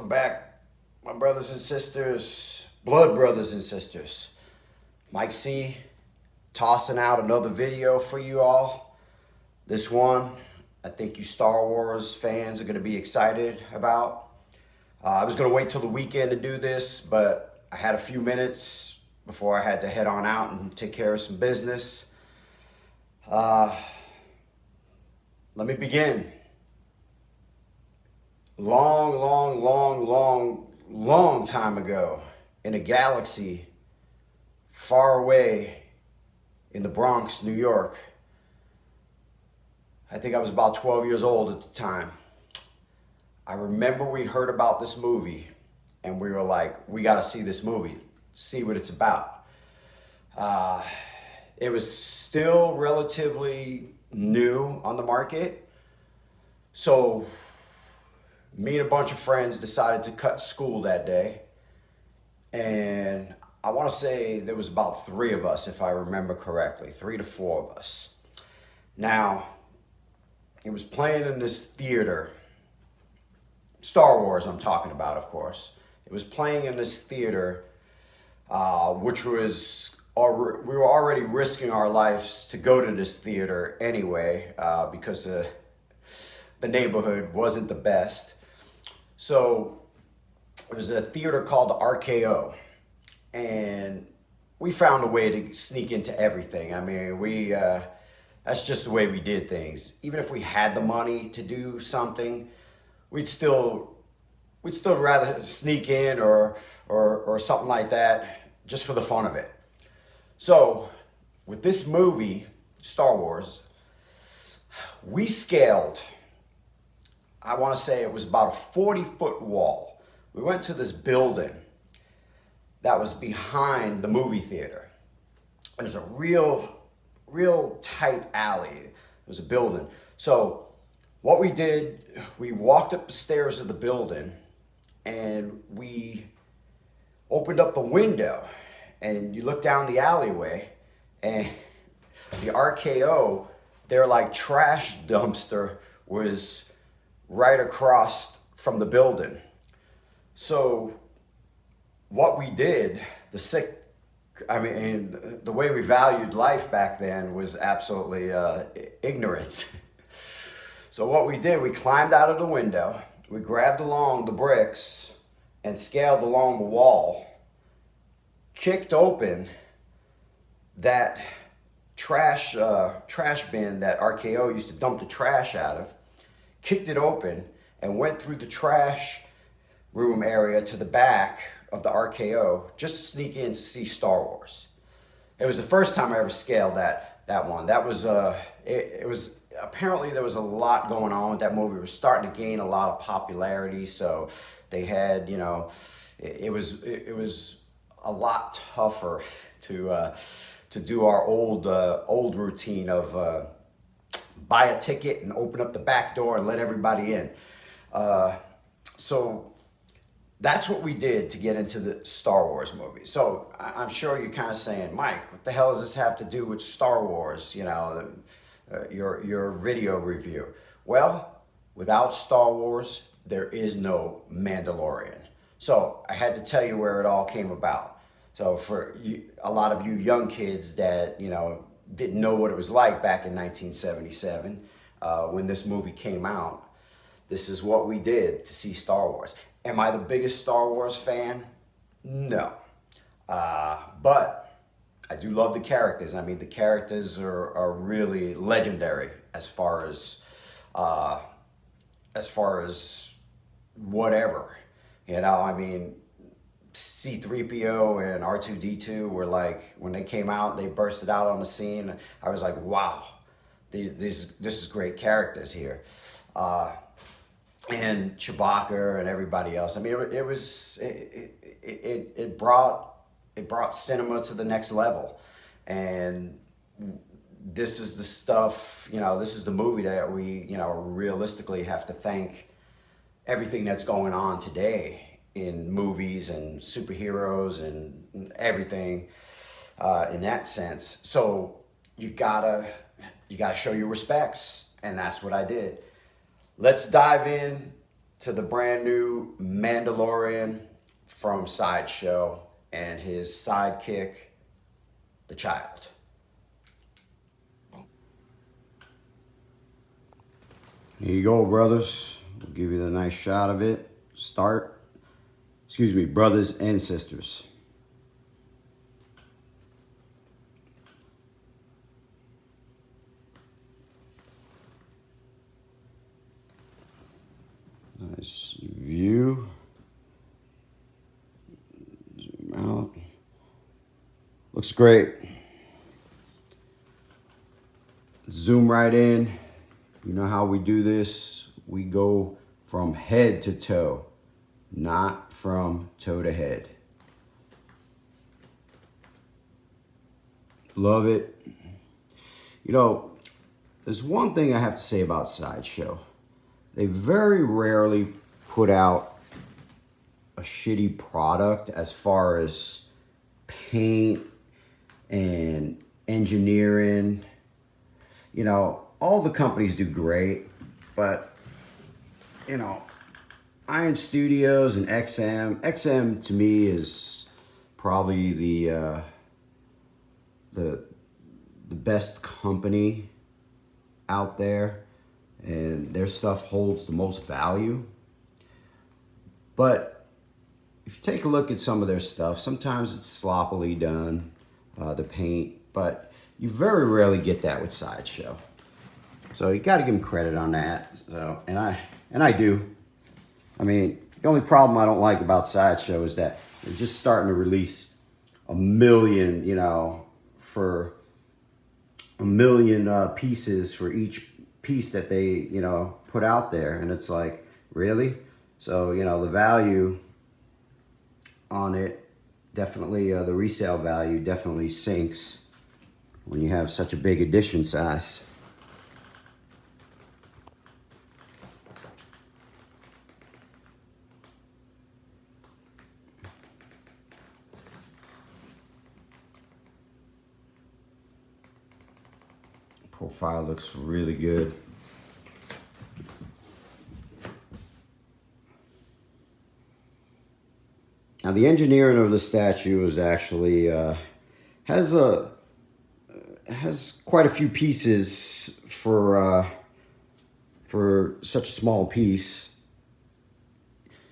Welcome back, my brothers and sisters, blood brothers and sisters. Mike C, tossing out another video for you all. This one, I think you Star Wars fans are going to be excited about. I was going to wait till the weekend to do this, but I had a few minutes before I had to head on out and take care of some business. Let me begin. Long time ago, in a galaxy far away in the Bronx, New York. I think I was about 12 years old at the time. I remember we heard about this movie and we were like, we got to see this movie, see what it's about. It was still relatively new on the market. So me and a bunch of friends decided to cut school that day. And I want to say there was about 3 of us, if I remember correctly, 3 to 4 of us. Now, it was playing in this theater, Star Wars I'm talking about, of course. It was playing in this theater, which was, we were already risking our lives to go to this theater anyway, because the neighborhood wasn't the best. So it was a theater called the RKO, and we found a way to sneak into everything. I mean, that's just the way we did things. Even if we had the money to do something, we'd still rather sneak in or something like that, just for the fun of it. So with this movie, Star Wars, we scaled, I want to say it was about a 40-foot wall. We went to this building that was behind the movie theater. It was a real tight alley. It was a building. So what we did, we walked up the stairs of the building and we opened up the window, and you look down the alleyway, and the RKO, their like trash dumpster was right across from the building. So what we did, the way we valued life back then was absolutely ignorance. So what we did, we climbed out of the window, we grabbed along the bricks and scaled along the wall, kicked open that trash bin that RKO used to dump the trash out of, kicked it open, and went through the trash room area to the back of the RKO just to sneak in to see Star Wars. It was the first time I ever scaled that one. That was it was apparently there was a lot going on with that movie. It was starting to gain a lot of popularity, so they had, it was a lot tougher to do our old routine of buy a ticket and open up the back door and let everybody in. So that's what we did to get into the Star Wars movie. So I'm sure you're kind of saying, Mike, what the hell does this have to do with Star Wars? Your video review. Well, without Star Wars, there is no Mandalorian. So I had to tell you where it all came about. So for a lot of you young kids that, didn't know what it was like back in 1977, when this movie came out, this is what we did to see Star Wars. Am I the biggest Star Wars fan? No. But I do love the characters. I mean, the characters are really legendary as far as whatever. C-3PO and R2-D2 were like, when they came out, they bursted out on the scene. I was like, wow, this is great characters here. And Chewbacca and everybody else. I mean, it brought cinema to the next level. And this is the stuff, this is the movie that we, realistically have to thank everything that's going on today in movies and superheroes and everything in that sense. So you gotta show your respects, and that's what I did. Let's dive in to the brand new Mandalorian from Sideshow and his sidekick, the Child. Here you go, brothers. We'll give you the nice shot of it. Brothers and sisters. Nice view. Zoom out. Looks great. Zoom right in. You know how we do this? We go from head to toe, not from toe to head. Love it. You know, there's one thing I have to say about Sideshow. They very rarely put out a shitty product as far as paint and engineering. You know, all the companies do great, but, you know, Iron Studios and XM to me is probably the best company out there, and their stuff holds the most value. But if you take a look at some of their stuff, sometimes it's sloppily done, the paint, but you very rarely get that with Sideshow. So you got to give them credit on that. So, and I do. I mean, the only problem I don't like about Sideshow is that they're just starting to release a million, you know, for a million pieces for each piece that they, you know, put out there. And it's like, really? So, you know, the value on it definitely, the resale value definitely sinks when you have such a big edition size. Profile looks really good. Now the engineering of the statue is actually has quite a few pieces for such a small piece.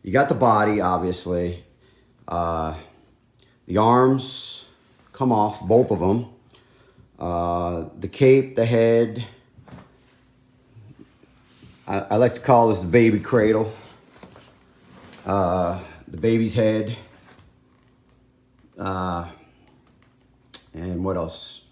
You got the body, obviously. The arms come off, both of them. The cape, the head. I like to call this the baby cradle. The baby's head. And what else?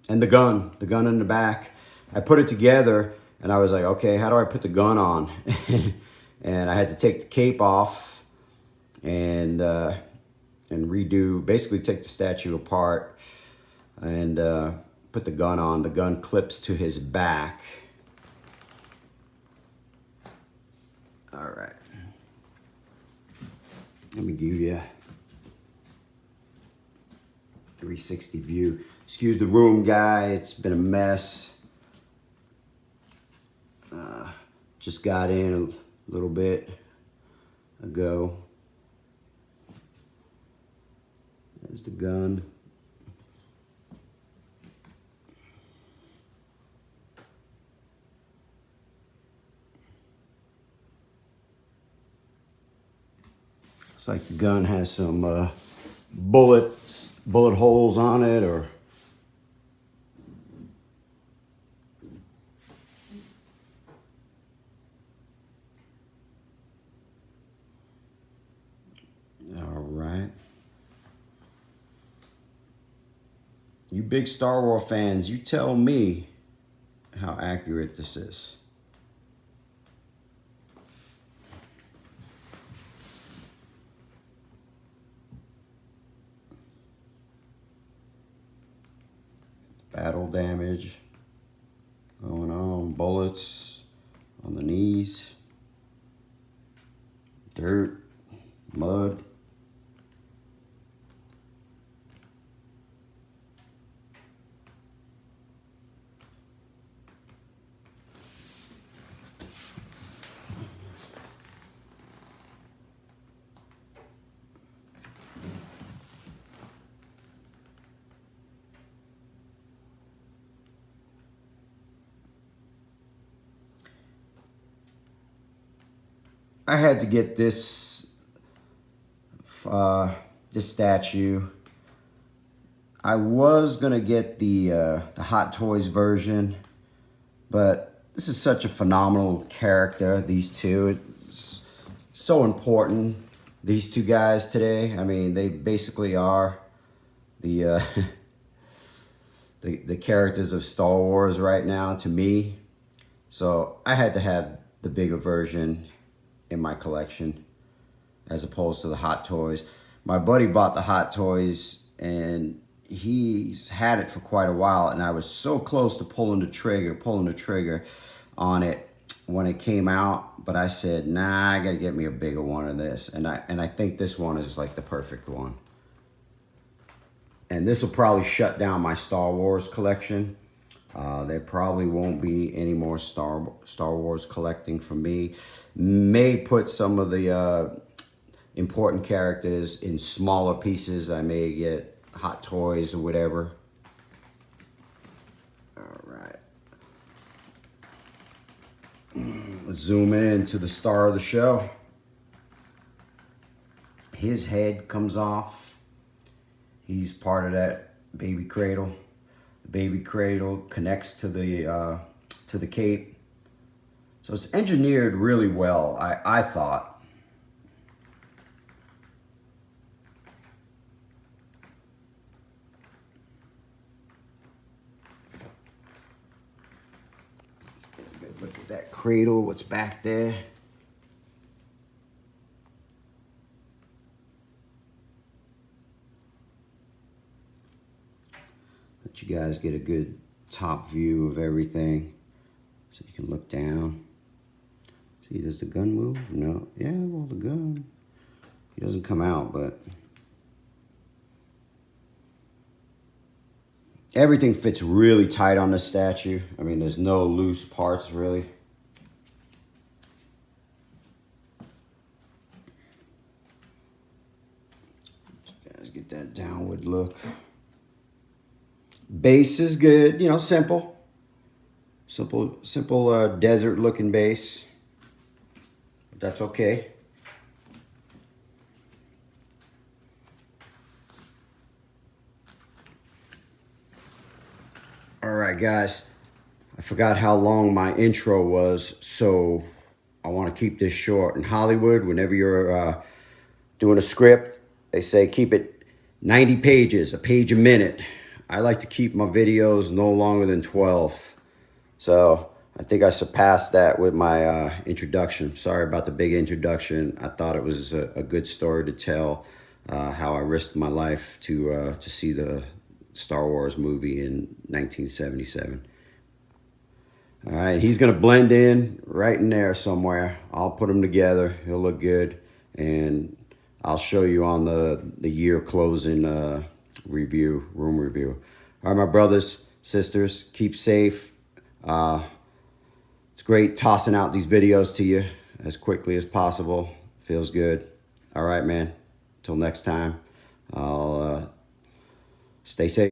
And the gun in the back. I put it together and I was like, okay, how do I put the gun on? And I had to take the cape off and redo, basically take the statue apart and put the gun on. The gun clips to his back. All right. Let me give you a 360 view. Excuse the room, guy. It's been a mess. Just got in a little bit ago. There's the gun. Looks like the gun has some bullet holes on it, or all right. You big Star Wars fans, you tell me how accurate this is. Battle damage going on, bullets on the knees, dirt, mud. I had to get this statue. I was gonna get the Hot Toys version, but this is such a phenomenal character. These two, it's so important. These two guys today. I mean, they basically are the the characters of Star Wars right now to me. So I had to have the bigger version in my collection as opposed to the Hot Toys. My buddy bought the Hot Toys and he's had it for quite a while, and I was so close to pulling the trigger on it when it came out, but I said, nah, I gotta get me a bigger one of this. And I think this one is like the perfect one. And this will probably shut down my Star Wars collection. There probably won't be any more Star Wars collecting from me. May put some of the important characters in smaller pieces. I may get Hot Toys or whatever. All right. Let's zoom in to the star of the show. His head comes off. He's part of that baby cradle. The baby cradle connects to the cape. So it's engineered really well, I thought. Let's get a good look at that cradle, what's back there. Let you guys get a good top view of everything. So you can look down. See, does the gun move? No. Yeah, well, the gun, he doesn't come out, but everything fits really tight on the statue. I mean, there's no loose parts, really. You guys get that downward look. Base is good, you know, simple desert looking base. But that's okay. All right, guys, I forgot how long my intro was, so I want to keep this short. In Hollywood, whenever you're doing a script, they say keep it 90 pages, a page a minute. I like to keep my videos no longer than 12. So I think I surpassed that with my introduction. Sorry about the big introduction. I thought it was a good story to tell, how I risked my life to see the Star Wars movie in 1977. All right, he's gonna blend in right in there somewhere. I'll put them together. He'll look good, and I'll show you on the year closing room review. All right, my brothers, sisters, keep safe. It's great tossing out these videos to you as quickly as possible. Feels good. All right, man. Till next time, I'll stay safe.